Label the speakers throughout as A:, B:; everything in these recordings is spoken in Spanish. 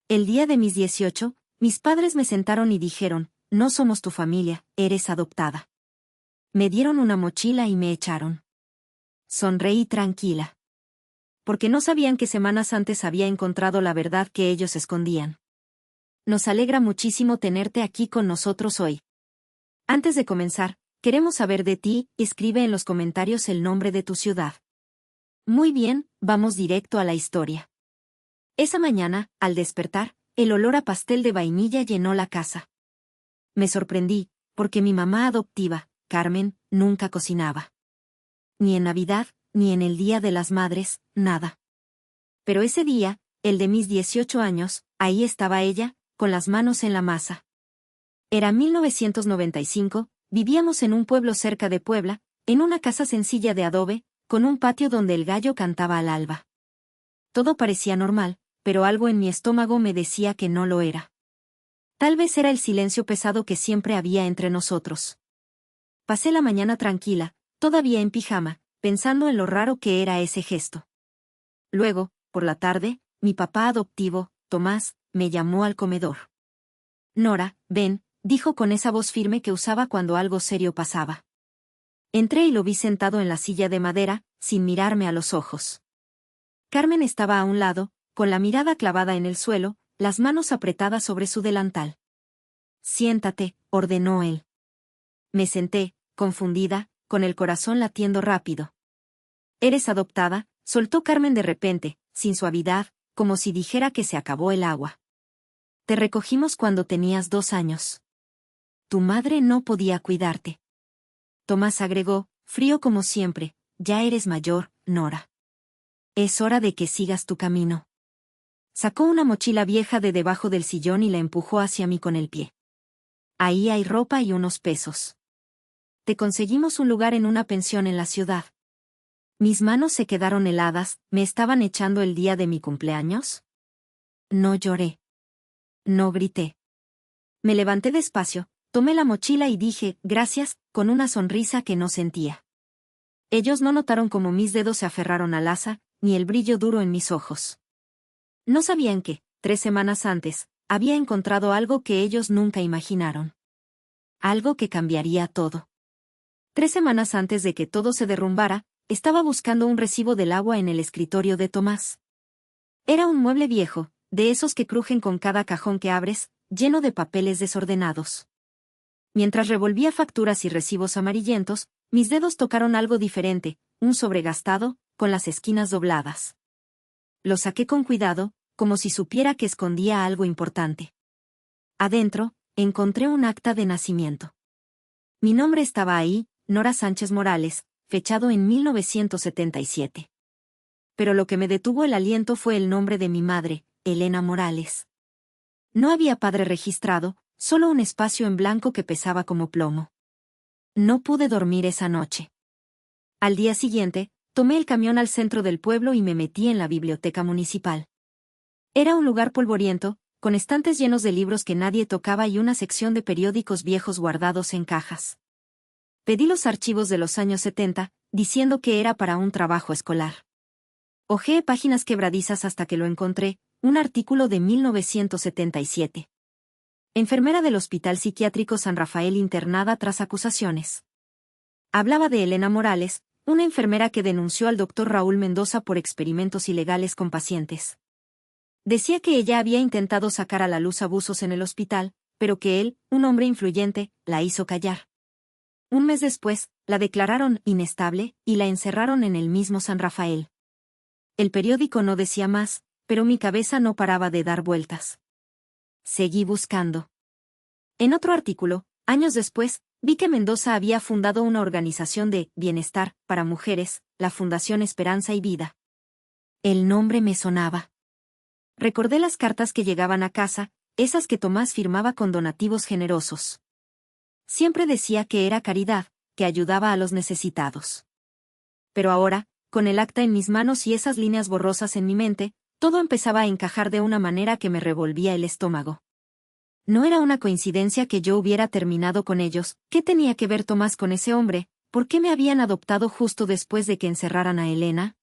A: El día de mis 18, mis padres me sentaron y dijeron, no somos tu familia, eres adoptada. Me dieron una mochila y me echaron. Sonreí tranquila. Porque no sabían que semanas antes había encontrado la verdad que ellos escondían. Nos alegra muchísimo tenerte aquí con nosotros hoy. Antes de comenzar, queremos saber de ti, escribe en los comentarios el nombre de tu ciudad. Muy bien, vamos directo a la historia. Esa mañana, al despertar, el olor a pastel de vainilla llenó la casa. Me sorprendí, porque mi mamá adoptiva, Carmen, nunca cocinaba. Ni en Navidad, ni en el Día de las Madres, nada. Pero ese día, el de mis 18 años, ahí estaba ella, con las manos en la masa. Era 1995, vivíamos en un pueblo cerca de Puebla, en una casa sencilla de adobe, con un patio donde el gallo cantaba al alba. Todo parecía normal, pero algo en mi estómago me decía que no lo era. Tal vez era el silencio pesado que siempre había entre nosotros. Pasé la mañana tranquila, todavía en pijama, pensando en lo raro que era ese gesto. Luego, por la tarde, mi papá adoptivo, Tomás, me llamó al comedor. Nora, ven, dijo con esa voz firme que usaba cuando algo serio pasaba. Entré y lo vi sentado en la silla de madera, sin mirarme a los ojos. Carmen estaba a un lado, con la mirada clavada en el suelo, las manos apretadas sobre su delantal. Siéntate, ordenó él. Me senté, confundida, con el corazón latiendo rápido. Eres adoptada, soltó Carmen de repente, sin suavidad, como si dijera que se acabó el agua. Te recogimos cuando tenías 2 años. Tu madre no podía cuidarte. Tomás agregó, frío como siempre, ya eres mayor, Nora. Es hora de que sigas tu camino. Sacó una mochila vieja de debajo del sillón y la empujó hacia mí con el pie. Ahí hay ropa y unos pesos. Te conseguimos un lugar en una pensión en la ciudad. Mis manos se quedaron heladas, ¿me estaban echando el día de mi cumpleaños? No lloré. No grité. Me levanté despacio, tomé la mochila y dije, gracias, con una sonrisa que no sentía. Ellos no notaron cómo mis dedos se aferraron al asa, ni el brillo duro en mis ojos. No sabían que, 3 semanas antes, había encontrado algo que ellos nunca imaginaron. Algo que cambiaría todo. 3 semanas antes de que todo se derrumbara, estaba buscando un recibo del agua en el escritorio de Tomás. Era un mueble viejo, de esos que crujen con cada cajón que abres, lleno de papeles desordenados. Mientras revolvía facturas y recibos amarillentos, mis dedos tocaron algo diferente, un sobregastado, con las esquinas dobladas. Lo saqué con cuidado, como si supiera que escondía algo importante. Adentro, encontré un acta de nacimiento. Mi nombre estaba ahí, Nora Sánchez Morales, fechado en 1977. Pero lo que me detuvo el aliento fue el nombre de mi madre, Elena Morales. No había padre registrado, solo un espacio en blanco que pesaba como plomo. No pude dormir esa noche. Al día siguiente, tomé el camión al centro del pueblo y me metí en la biblioteca municipal. Era un lugar polvoriento, con estantes llenos de libros que nadie tocaba y una sección de periódicos viejos guardados en cajas. Pedí los archivos de los años 70, diciendo que era para un trabajo escolar. Hojeé páginas quebradizas hasta que lo encontré, un artículo de 1977. Enfermera del Hospital Psiquiátrico San Rafael internada tras acusaciones. Hablaba de Elena Morales, una enfermera que denunció al doctor Raúl Mendoza por experimentos ilegales con pacientes. Decía que ella había intentado sacar a la luz abusos en el hospital, pero que él, un hombre influyente, la hizo callar. Un mes después, la declararon inestable y la encerraron en el mismo San Rafael. El periódico no decía más, pero mi cabeza no paraba de dar vueltas. Seguí buscando. En otro artículo, años después, vi que Mendoza había fundado una organización de bienestar para mujeres, la Fundación Esperanza y Vida. El nombre me sonaba. Recordé las cartas que llegaban a casa, esas que Tomás firmaba con donativos generosos. Siempre decía que era caridad, que ayudaba a los necesitados. Pero ahora, con el acta en mis manos y esas líneas borrosas en mi mente, todo empezaba a encajar de una manera que me revolvía el estómago. No era una coincidencia que yo hubiera terminado con ellos. ¿Qué tenía que ver Tomás con ese hombre? ¿Por qué me habían adoptado justo después de que encerraran a Elena?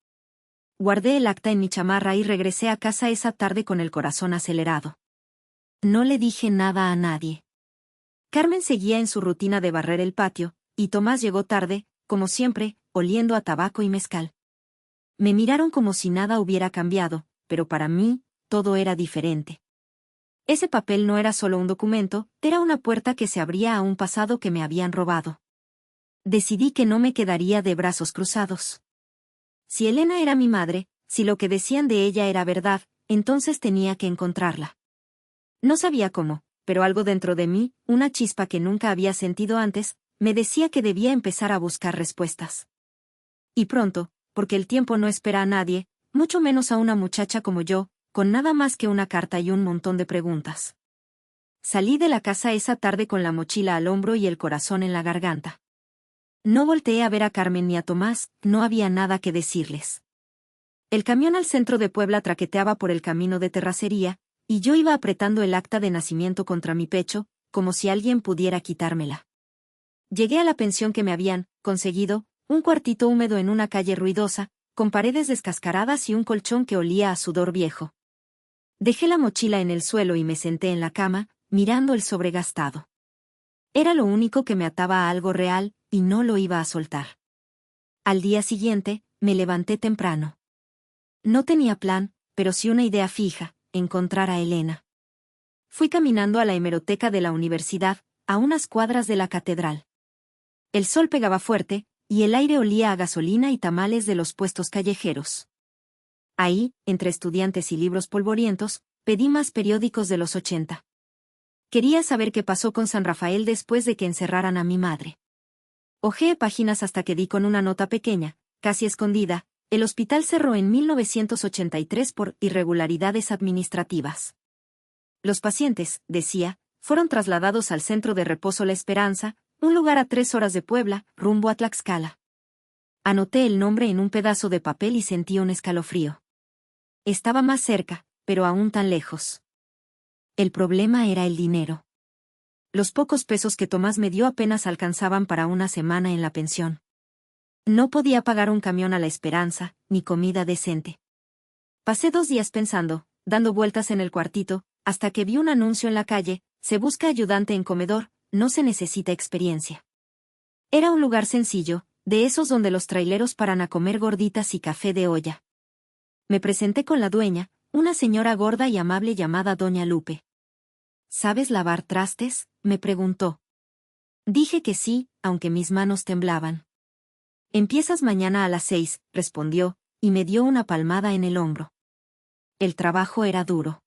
A: Guardé el acta en mi chamarra y regresé a casa esa tarde con el corazón acelerado. No le dije nada a nadie. Carmen seguía en su rutina de barrer el patio, y Tomás llegó tarde, como siempre, oliendo a tabaco y mezcal. Me miraron como si nada hubiera cambiado, pero para mí, todo era diferente. Ese papel no era solo un documento, era una puerta que se abría a un pasado que me habían robado. Decidí que no me quedaría de brazos cruzados. Si Elena era mi madre, si lo que decían de ella era verdad, entonces tenía que encontrarla. No sabía cómo, pero algo dentro de mí, una chispa que nunca había sentido antes, me decía que debía empezar a buscar respuestas. Y pronto, porque el tiempo no espera a nadie, mucho menos a una muchacha como yo, con nada más que una carta y un montón de preguntas. Salí de la casa esa tarde con la mochila al hombro y el corazón en la garganta. No volteé a ver a Carmen ni a Tomás, no había nada que decirles. El camión al centro de Puebla traqueteaba por el camino de terracería, y yo iba apretando el acta de nacimiento contra mi pecho, como si alguien pudiera quitármela. Llegué a la pensión que me habían conseguido, un cuartito húmedo en una calle ruidosa, con paredes descascaradas y un colchón que olía a sudor viejo. Dejé la mochila en el suelo y me senté en la cama, mirando el sobregastado. Era lo único que me ataba a algo real, y no lo iba a soltar. Al día siguiente, me levanté temprano. No tenía plan, pero sí una idea fija: encontrar a Elena. Fui caminando a la hemeroteca de la universidad, a unas cuadras de la catedral. El sol pegaba fuerte, y el aire olía a gasolina y tamales de los puestos callejeros. Ahí, entre estudiantes y libros polvorientos, pedí más periódicos de los 80. Quería saber qué pasó con San Rafael después de que encerraran a mi madre. Hojeé páginas hasta que di con una nota pequeña, casi escondida: el hospital cerró en 1983 por irregularidades administrativas. Los pacientes, decía, fueron trasladados al centro de reposo La Esperanza, un lugar a 3 horas de Puebla, rumbo a Tlaxcala. Anoté el nombre en un pedazo de papel y sentí un escalofrío. Estaba más cerca, pero aún tan lejos. El problema era el dinero. Los pocos pesos que Tomás me dio apenas alcanzaban para una semana en la pensión. No podía pagar un camión a La Esperanza, ni comida decente. Pasé 2 días pensando, dando vueltas en el cuartito, hasta que vi un anuncio en la calle: se busca ayudante en comedor, no se necesita experiencia. Era un lugar sencillo, de esos donde los traileros paran a comer gorditas y café de olla. Me presenté con la dueña, una señora gorda y amable llamada Doña Lupe. ¿Sabes lavar trastes?, me preguntó. Dije que sí, aunque mis manos temblaban. Empiezas mañana a las 6, respondió, y me dio una palmada en el hombro. El trabajo era duro.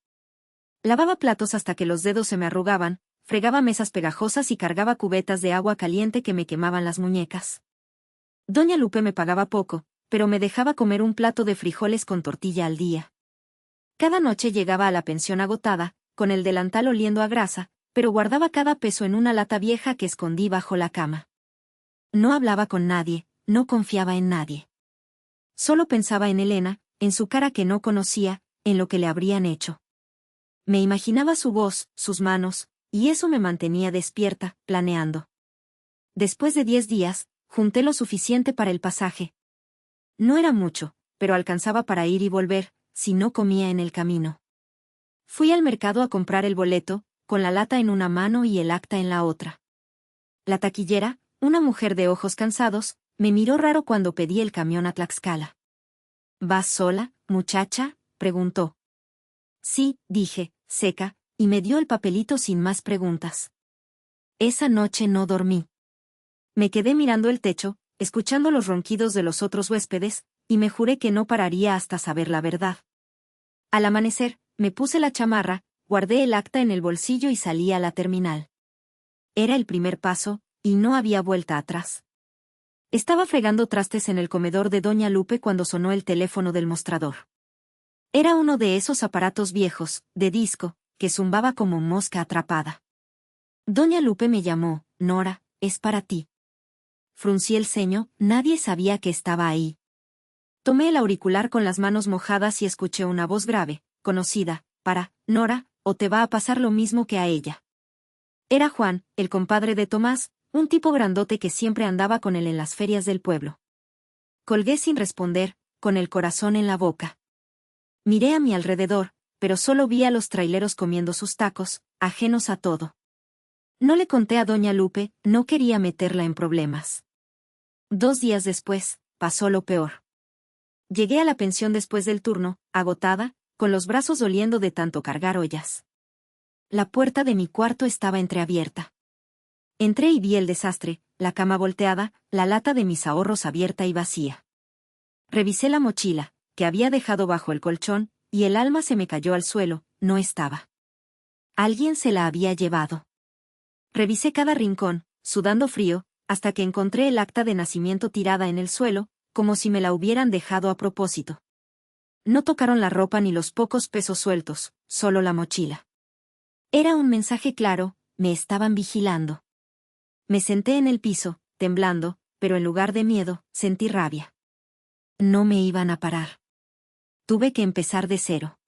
A: Lavaba platos hasta que los dedos se me arrugaban, fregaba mesas pegajosas y cargaba cubetas de agua caliente que me quemaban las muñecas. Doña Lupe me pagaba poco, pero me dejaba comer un plato de frijoles con tortilla al día. Cada noche llegaba a la pensión agotada, con el delantal oliendo a grasa, pero guardaba cada peso en una lata vieja que escondí bajo la cama. No hablaba con nadie, no confiaba en nadie. Solo pensaba en Elena, en su cara que no conocía, en lo que le habrían hecho. Me imaginaba su voz, sus manos, y eso me mantenía despierta, planeando. Después de 10 días, junté lo suficiente para el pasaje. No era mucho, pero alcanzaba para ir y volver, si no comía en el camino. Fui al mercado a comprar el boleto, con la lata en una mano y el acta en la otra. La taquillera, una mujer de ojos cansados, me miró raro cuando pedí el camión a Tlaxcala. ¿Vas sola, muchacha?, preguntó. Sí, dije, seca, y me dio el papelito sin más preguntas. Esa noche no dormí. Me quedé mirando el techo, escuchando los ronquidos de los otros huéspedes, y me juré que no pararía hasta saber la verdad. Al amanecer, me puse la chamarra, guardé el acta en el bolsillo y salí a la terminal. Era el primer paso, y no había vuelta atrás. Estaba fregando trastes en el comedor de Doña Lupe cuando sonó el teléfono del mostrador. Era uno de esos aparatos viejos, de disco, que zumbaba como mosca atrapada. Doña Lupe me llamó: Nora, es para ti. Fruncí el ceño, nadie sabía que estaba ahí. Tomé el auricular con las manos mojadas y escuché una voz grave, conocida: para, Nora, o te va a pasar lo mismo que a ella. Era Juan, el compadre de Tomás, un tipo grandote que siempre andaba con él en las ferias del pueblo. Colgué sin responder, con el corazón en la boca. Miré a mi alrededor, pero solo vi a los traileros comiendo sus tacos, ajenos a todo. No le conté a doña Lupe, no quería meterla en problemas. 2 días después, pasó lo peor. Llegué a la pensión después del turno, agotada, con los brazos doliendo de tanto cargar ollas. La puerta de mi cuarto estaba entreabierta. Entré y vi el desastre, la cama volteada, la lata de mis ahorros abierta y vacía. Revisé la mochila, que había dejado bajo el colchón, y el alma se me cayó al suelo, no estaba. Alguien se la había llevado. Revisé cada rincón, sudando frío, hasta que encontré el acta de nacimiento tirada en el suelo, como si me la hubieran dejado a propósito. No tocaron la ropa ni los pocos pesos sueltos, solo la mochila. Era un mensaje claro, me estaban vigilando. Me senté en el piso, temblando, pero en lugar de miedo, sentí rabia. No me iban a parar. Tuve que empezar de cero.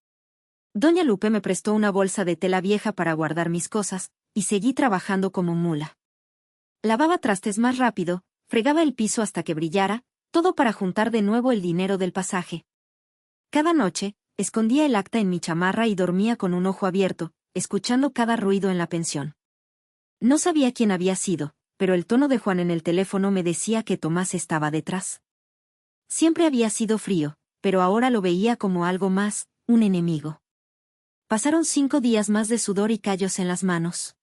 A: Doña Lupe me prestó una bolsa de tela vieja para guardar mis cosas, y seguí trabajando como mula. Lavaba trastes más rápido, fregaba el piso hasta que brillara, todo para juntar de nuevo el dinero del pasaje. Cada noche, escondía el acta en mi chamarra y dormía con un ojo abierto, escuchando cada ruido en la pensión. No sabía quién había sido, pero el tono de Juan en el teléfono me decía que Tomás estaba detrás. Siempre había sido frío, pero ahora lo veía como algo más, un enemigo. Pasaron 5 días más de sudor y callos en las manos.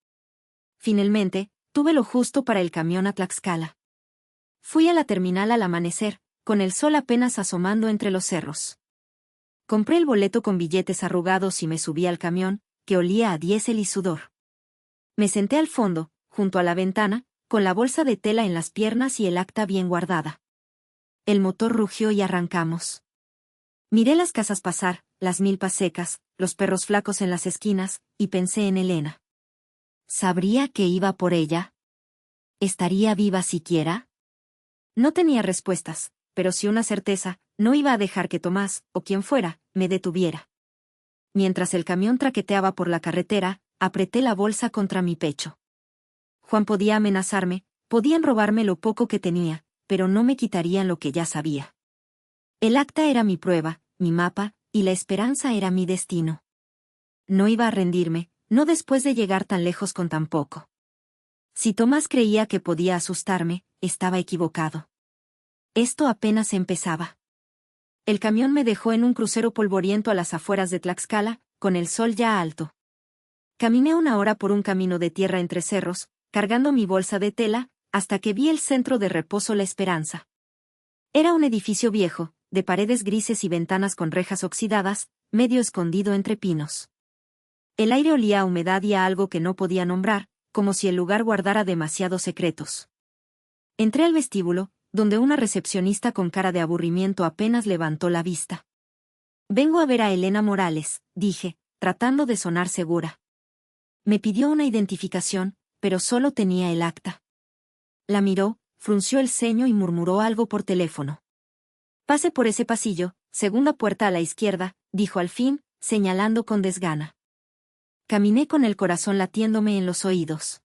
A: Finalmente, tuve lo justo para el camión a Tlaxcala. Fui a la terminal al amanecer, con el sol apenas asomando entre los cerros. Compré el boleto con billetes arrugados y me subí al camión, que olía a diésel y sudor. Me senté al fondo, junto a la ventana, con la bolsa de tela en las piernas y el acta bien guardada. El motor rugió y arrancamos. Miré las casas pasar, las milpas secas, los perros flacos en las esquinas, y pensé en Elena. ¿Sabría que iba por ella? ¿Estaría viva siquiera? No tenía respuestas, pero sí una certeza, no iba a dejar que Tomás, o quien fuera, me detuviera. Mientras el camión traqueteaba por la carretera, apreté la bolsa contra mi pecho. Juan podía amenazarme, podían robarme lo poco que tenía, pero no me quitarían lo que ya sabía. El acta era mi prueba, mi mapa, y la esperanza era mi destino. No iba a rendirme, no después de llegar tan lejos con tan poco. Si Tomás creía que podía asustarme, estaba equivocado. Esto apenas empezaba. El camión me dejó en un crucero polvoriento a las afueras de Tlaxcala, con el sol ya alto. Caminé 1 hora por un camino de tierra entre cerros, cargando mi bolsa de tela, hasta que vi el centro de reposo La Esperanza. Era un edificio viejo, de paredes grises y ventanas con rejas oxidadas, medio escondido entre pinos. El aire olía a humedad y a algo que no podía nombrar, como si el lugar guardara demasiados secretos. Entré al vestíbulo, donde una recepcionista con cara de aburrimiento apenas levantó la vista. «Vengo a ver a Elena Morales», dije, tratando de sonar segura. Me pidió una identificación, pero solo tenía el acta. La miró, frunció el ceño y murmuró algo por teléfono. «Pase por ese pasillo, segunda puerta a la izquierda», dijo al fin, señalando con desgana. Caminé con el corazón latiéndome en los oídos.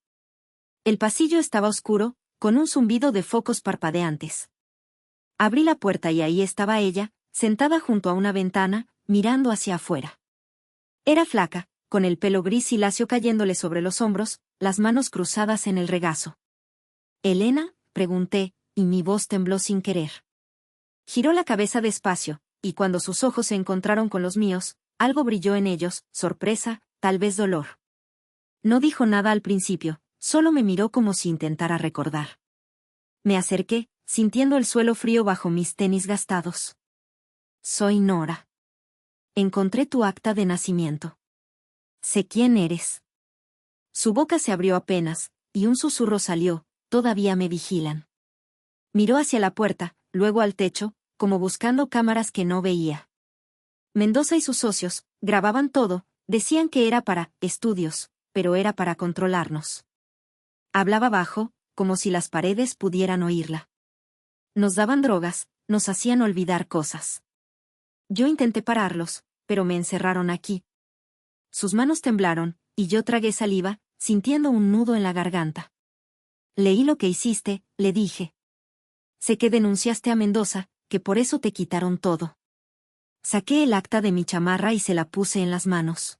A: El pasillo estaba oscuro, con un zumbido de focos parpadeantes. Abrí la puerta y ahí estaba ella, sentada junto a una ventana, mirando hacia afuera. Era flaca, con el pelo gris y lacio cayéndole sobre los hombros, las manos cruzadas en el regazo. «¿Elena?», pregunté, y mi voz tembló sin querer. Giró la cabeza despacio, y cuando sus ojos se encontraron con los míos, algo brilló en ellos, sorpresa, tal vez dolor. No dijo nada al principio, solo me miró como si intentara recordar. Me acerqué, sintiendo el suelo frío bajo mis tenis gastados. «Soy Nora. Encontré tu acta de nacimiento. Sé quién eres». Su boca se abrió apenas, y un susurro salió, «Todavía me vigilan». Miró hacia la puerta, luego al techo, como buscando cámaras que no veía. Mendoza y sus socios grababan todo, decían que era para estudios, pero era para controlarnos. Hablaba bajo, como si las paredes pudieran oírla. Nos daban drogas, nos hacían olvidar cosas. Yo intenté pararlos, pero me encerraron aquí. Sus manos temblaron, y yo tragué saliva, sintiendo un nudo en la garganta. «Leí lo que hiciste», le dije. «Sé que denunciaste a Mendoza, que por eso te quitaron todo. Saqué el acta de mi chamarra y se la puse en las manos.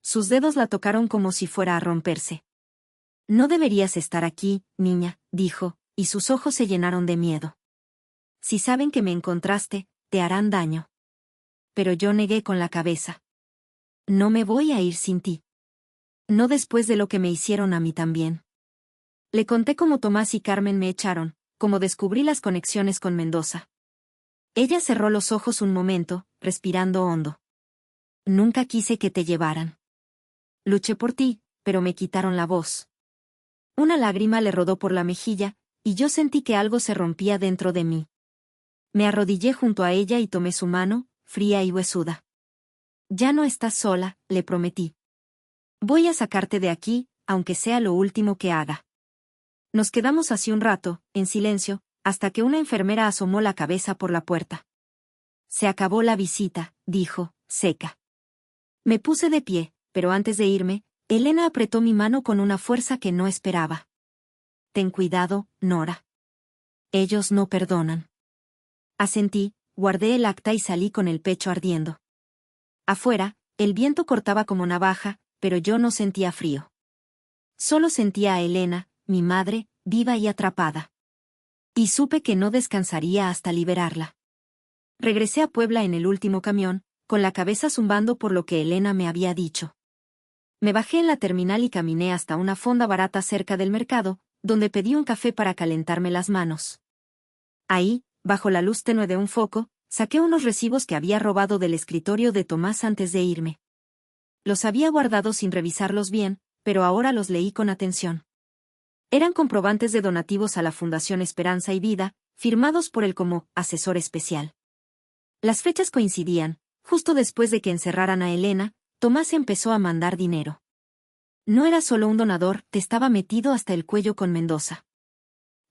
A: Sus dedos la tocaron como si fuera a romperse. No deberías estar aquí, niña, dijo, y sus ojos se llenaron de miedo. Si saben que me encontraste, te harán daño. Pero yo negué con la cabeza. No me voy a ir sin ti. No después de lo que me hicieron a mí también. Le conté cómo Tomás y Carmen me echaron, cómo descubrí las conexiones con Mendoza. Ella cerró los ojos un momento, respirando hondo. Nunca quise que te llevaran. Luché por ti, pero me quitaron la voz. Una lágrima le rodó por la mejilla, y yo sentí que algo se rompía dentro de mí. Me arrodillé junto a ella y tomé su mano, fría y huesuda. Ya no estás sola, le prometí. Voy a sacarte de aquí, aunque sea lo último que haga. Nos quedamos así un rato, en silencio, hasta que una enfermera asomó la cabeza por la puerta. Se acabó la visita, dijo, seca. Me puse de pie, pero antes de irme, Elena apretó mi mano con una fuerza que no esperaba. Ten cuidado, Nora. Ellos no perdonan. Asentí, guardé el acta y salí con el pecho ardiendo. Afuera, el viento cortaba como navaja, pero yo no sentía frío. Solo sentía a Elena, mi madre, viva y atrapada. Y supe que no descansaría hasta liberarla. Regresé a Puebla en el último camión, con la cabeza zumbando por lo que Elena me había dicho. Me bajé en la terminal y caminé hasta una fonda barata cerca del mercado, donde pedí un café para calentarme las manos. Ahí, bajo la luz tenue de un foco, saqué unos recibos que había robado del escritorio de Tomás antes de irme. Los había guardado sin revisarlos bien, pero ahora los leí con atención. Eran comprobantes de donativos a la Fundación Esperanza y Vida, firmados por él como asesor especial. Las fechas coincidían. Justo después de que encerraran a Elena, Tomás empezó a mandar dinero. No era solo un donador, te estaba metido hasta el cuello con Mendoza.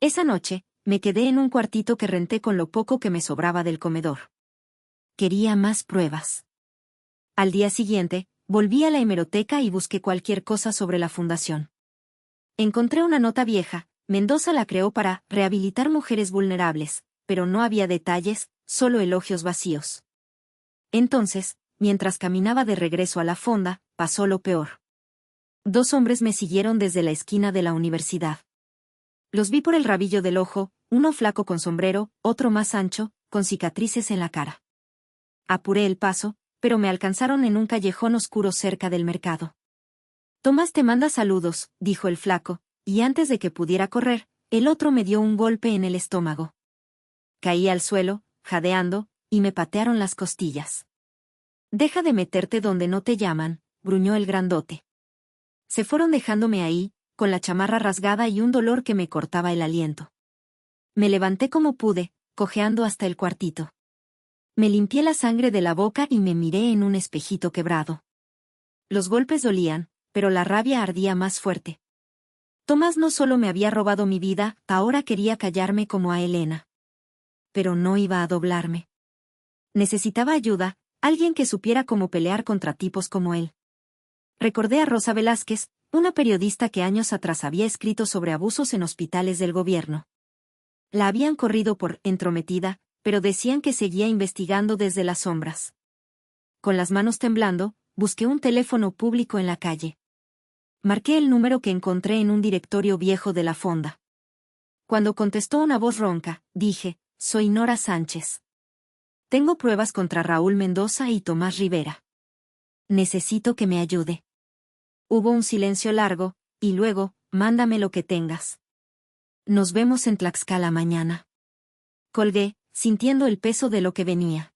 A: Esa noche, me quedé en un cuartito que renté con lo poco que me sobraba del comedor. Quería más pruebas. Al día siguiente, volví a la hemeroteca y busqué cualquier cosa sobre la fundación. Encontré una nota vieja. Mendoza la creó para rehabilitar mujeres vulnerables, pero no había detalles, solo elogios vacíos. Entonces, mientras caminaba de regreso a la fonda, pasó lo peor. 2 hombres me siguieron desde la esquina de la universidad. Los vi por el rabillo del ojo, uno flaco con sombrero, otro más ancho, con cicatrices en la cara. Apuré el paso, pero me alcanzaron en un callejón oscuro cerca del mercado. Tomás te manda saludos, dijo el flaco, y antes de que pudiera correr, el otro me dio un golpe en el estómago. Caí al suelo, jadeando, y me patearon las costillas. Deja de meterte donde no te llaman, gruñó el grandote. Se fueron dejándome ahí, con la chamarra rasgada y un dolor que me cortaba el aliento. Me levanté como pude, cojeando hasta el cuartito. Me limpié la sangre de la boca y me miré en un espejito quebrado. Los golpes dolían, pero la rabia ardía más fuerte. Tomás no solo me había robado mi vida, ahora quería callarme como a Elena. Pero no iba a doblarme. Necesitaba ayuda, alguien que supiera cómo pelear contra tipos como él. Recordé a Rosa Velázquez, una periodista que años atrás había escrito sobre abusos en hospitales del gobierno. La habían corrido por entrometida, pero decían que seguía investigando desde las sombras. Con las manos temblando, busqué un teléfono público en la calle. Marqué el número que encontré en un directorio viejo de la fonda. Cuando contestó una voz ronca, dije, soy Nora Sánchez. Tengo pruebas contra Raúl Mendoza y Tomás Rivera. Necesito que me ayude. Hubo un silencio largo, y luego, mándame lo que tengas. Nos vemos en Tlaxcala mañana. Colgué, sintiendo el peso de lo que venía.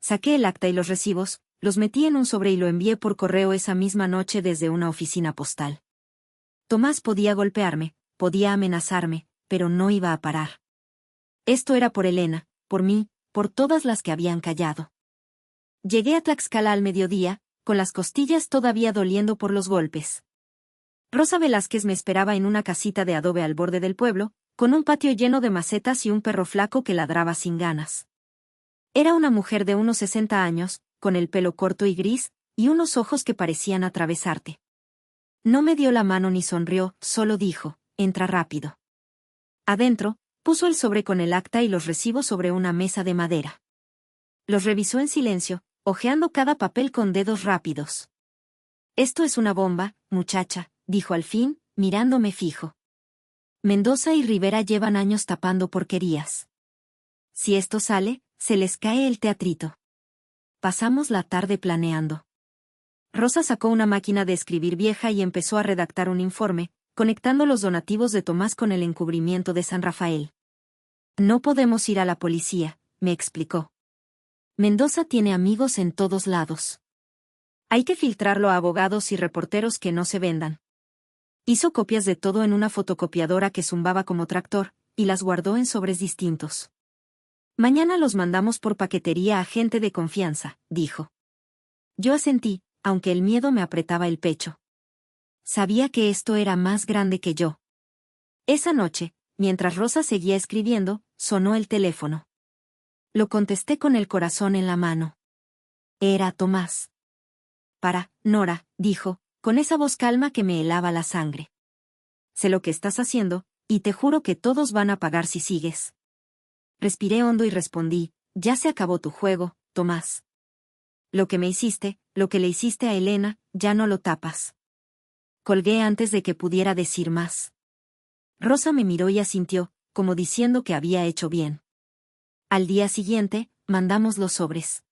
A: Saqué el acta y los recibos, los metí en un sobre y lo envié por correo esa misma noche desde una oficina postal. Tomás podía golpearme, podía amenazarme, pero no iba a parar. Esto era por Elena, por mí, por todas las que habían callado. Llegué a Tlaxcala al mediodía, con las costillas todavía doliendo por los golpes. Rosa Velázquez me esperaba en una casita de adobe al borde del pueblo, con un patio lleno de macetas y un perro flaco que ladraba sin ganas. Era una mujer de unos 60 años, con el pelo corto y gris, y unos ojos que parecían atravesarte. No me dio la mano ni sonrió, solo dijo, entra rápido. Adentro, Puso el sobre con el acta y los recibos sobre una mesa de madera. Los revisó en silencio, hojeando cada papel con dedos rápidos. «Esto es una bomba, muchacha», dijo al fin, mirándome fijo. «Mendoza y Rivera llevan años tapando porquerías. Si esto sale, se les cae el teatrito». Pasamos la tarde planeando. Rosa sacó una máquina de escribir vieja y empezó a redactar un informe, conectando los donativos de Tomás con el encubrimiento de San Rafael. «No podemos ir a la policía», me explicó. «Mendoza tiene amigos en todos lados. Hay que filtrarlo a abogados y reporteros que no se vendan». Hizo copias de todo en una fotocopiadora que zumbaba como tractor, y las guardó en sobres distintos. «Mañana los mandamos por paquetería a gente de confianza», dijo. Yo asentí, aunque el miedo me apretaba el pecho. Sabía que esto era más grande que yo. Esa noche, mientras Rosa seguía escribiendo, sonó el teléfono. Lo contesté con el corazón en la mano. Era Tomás. «Para, Nora», dijo, con esa voz calma que me helaba la sangre. «Sé lo que estás haciendo, y te juro que todos van a pagar si sigues». Respiré hondo y respondí: «Ya se acabó tu juego, Tomás. Lo que me hiciste, lo que le hiciste a Elena, ya no lo tapas». Colgué antes de que pudiera decir más. Rosa me miró y asintió, como diciendo que había hecho bien. Al día siguiente, mandamos los sobres.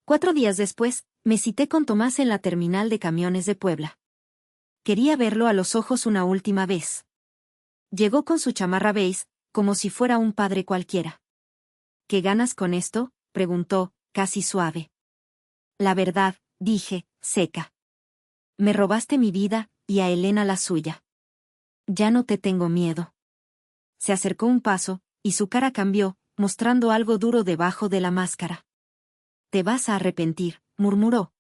A: 4 días después, me cité con Tomás en la terminal de camiones de Puebla. Quería verlo a los ojos una última vez. Llegó con su chamarra beige, como si fuera un padre cualquiera. «¿Qué ganas con esto?», preguntó, casi suave. «La verdad», dije, seca. «Me robaste mi vida, y a Elena la suya. Ya no te tengo miedo». Se acercó un paso, y su cara cambió, mostrando algo duro debajo de la máscara. «Te vas a arrepentir», murmuró.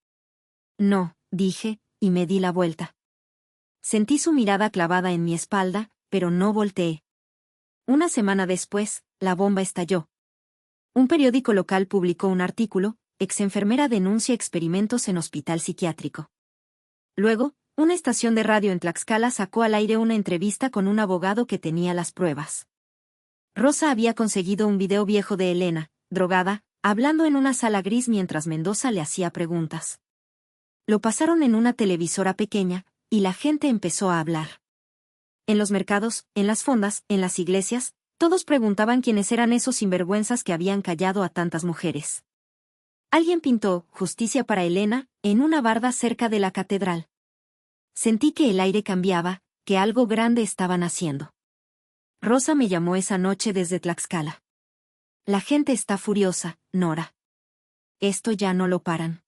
A: «No», dije, y me di la vuelta. Sentí su mirada clavada en mi espalda, pero no volteé. Una semana después, la bomba estalló. Un periódico local publicó un artículo: «Exenfermera denuncia experimentos en hospital psiquiátrico». Luego, una estación de radio en Tlaxcala sacó al aire una entrevista con un abogado que tenía las pruebas. Rosa había conseguido un video viejo de Elena, drogada, hablando en una sala gris mientras Mendoza le hacía preguntas. Lo pasaron en una televisora pequeña, y la gente empezó a hablar. En los mercados, en las fondas, en las iglesias, todos preguntaban quiénes eran esos sinvergüenzas que habían callado a tantas mujeres. Alguien pintó «Justicia para Elena» en una barda cerca de la catedral. Sentí que el aire cambiaba, que algo grande estaban haciendo. Rosa me llamó esa noche desde Tlaxcala. «La gente está furiosa, Nora. Esto ya no lo paran».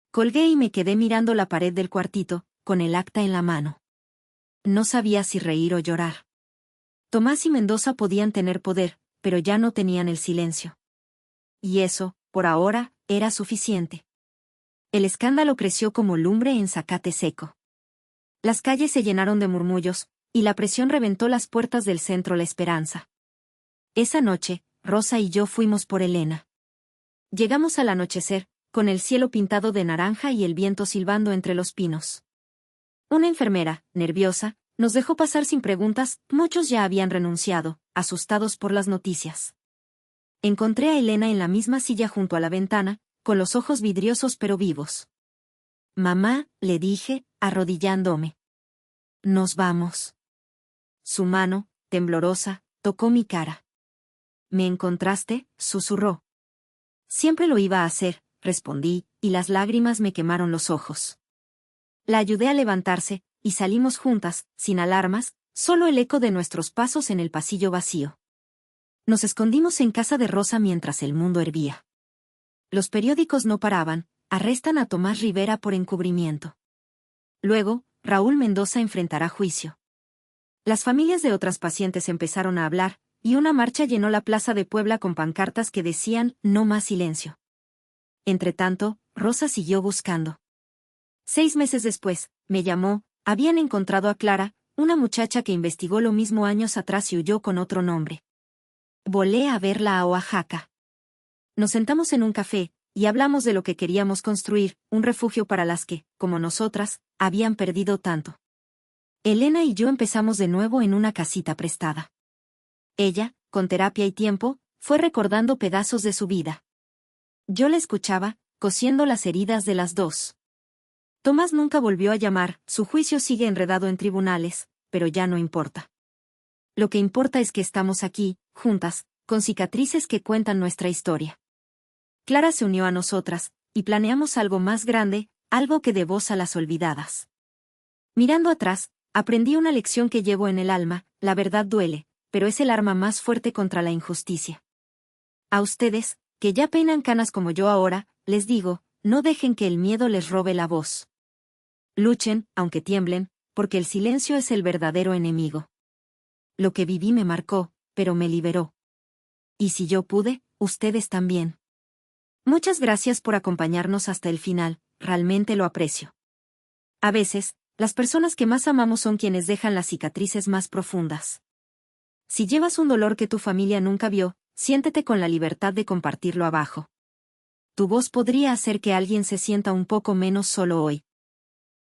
A: Colgué y me quedé mirando la pared del cuartito, con el acta en la mano. No sabía si reír o llorar. Tomás y Mendoza podían tener poder, pero ya no tenían el silencio. Y eso, por ahora, era suficiente. El escándalo creció como lumbre en zacate seco. Las calles se llenaron de murmullos, y la presión reventó las puertas del Centro La Esperanza. Esa noche, Rosa y yo fuimos por Elena. Llegamos al anochecer, con el cielo pintado de naranja y el viento silbando entre los pinos. Una enfermera, nerviosa, nos dejó pasar sin preguntas. Muchos ya habían renunciado, asustados por las noticias. Encontré a Elena en la misma silla junto a la ventana, con los ojos vidriosos pero vivos. «Mamá», le dije, arrodillándome. «Nos vamos». Su mano, temblorosa, tocó mi cara. «¿Me encontraste?», susurró. «Siempre lo iba a hacer», respondí, y las lágrimas me quemaron los ojos. La ayudé a levantarse, y salimos juntas, sin alarmas, solo el eco de nuestros pasos en el pasillo vacío. Nos escondimos en casa de Rosa mientras el mundo hervía. Los periódicos no paraban: «Arrestan a Tomás Rivera por encubrimiento». Luego, «Raúl Mendoza enfrentará juicio». Las familias de otras pacientes empezaron a hablar, y una marcha llenó la plaza de Puebla con pancartas que decían «No más silencio». Entretanto, Rosa siguió buscando. 6 meses después, me llamó. Habían encontrado a Clara, una muchacha que investigó lo mismo años atrás y huyó con otro nombre. Volé a verla a Oaxaca. Nos sentamos en un café, y hablamos de lo que queríamos construir, un refugio para las que, como nosotras, habían perdido tanto. Elena y yo empezamos de nuevo en una casita prestada. Ella, con terapia y tiempo, fue recordando pedazos de su vida. Yo la escuchaba, cosiendo las heridas de las dos. Tomás nunca volvió a llamar, su juicio sigue enredado en tribunales, pero ya no importa. Lo que importa es que estamos aquí, juntas, con cicatrices que cuentan nuestra historia. Clara se unió a nosotras, y planeamos algo más grande, algo que dé voz a las olvidadas. Mirando atrás, aprendí una lección que llevo en el alma: la verdad duele, pero es el arma más fuerte contra la injusticia. A ustedes, que ya peinan canas como yo ahora, les digo, no dejen que el miedo les robe la voz. Luchen, aunque tiemblen, porque el silencio es el verdadero enemigo. Lo que viví me marcó, pero me liberó. Y si yo pude, ustedes también. Muchas gracias por acompañarnos hasta el final, realmente lo aprecio. A veces, las personas que más amamos son quienes dejan las cicatrices más profundas. Si llevas un dolor que tu familia nunca vio, siéntete con la libertad de compartirlo abajo. Tu voz podría hacer que alguien se sienta un poco menos solo hoy.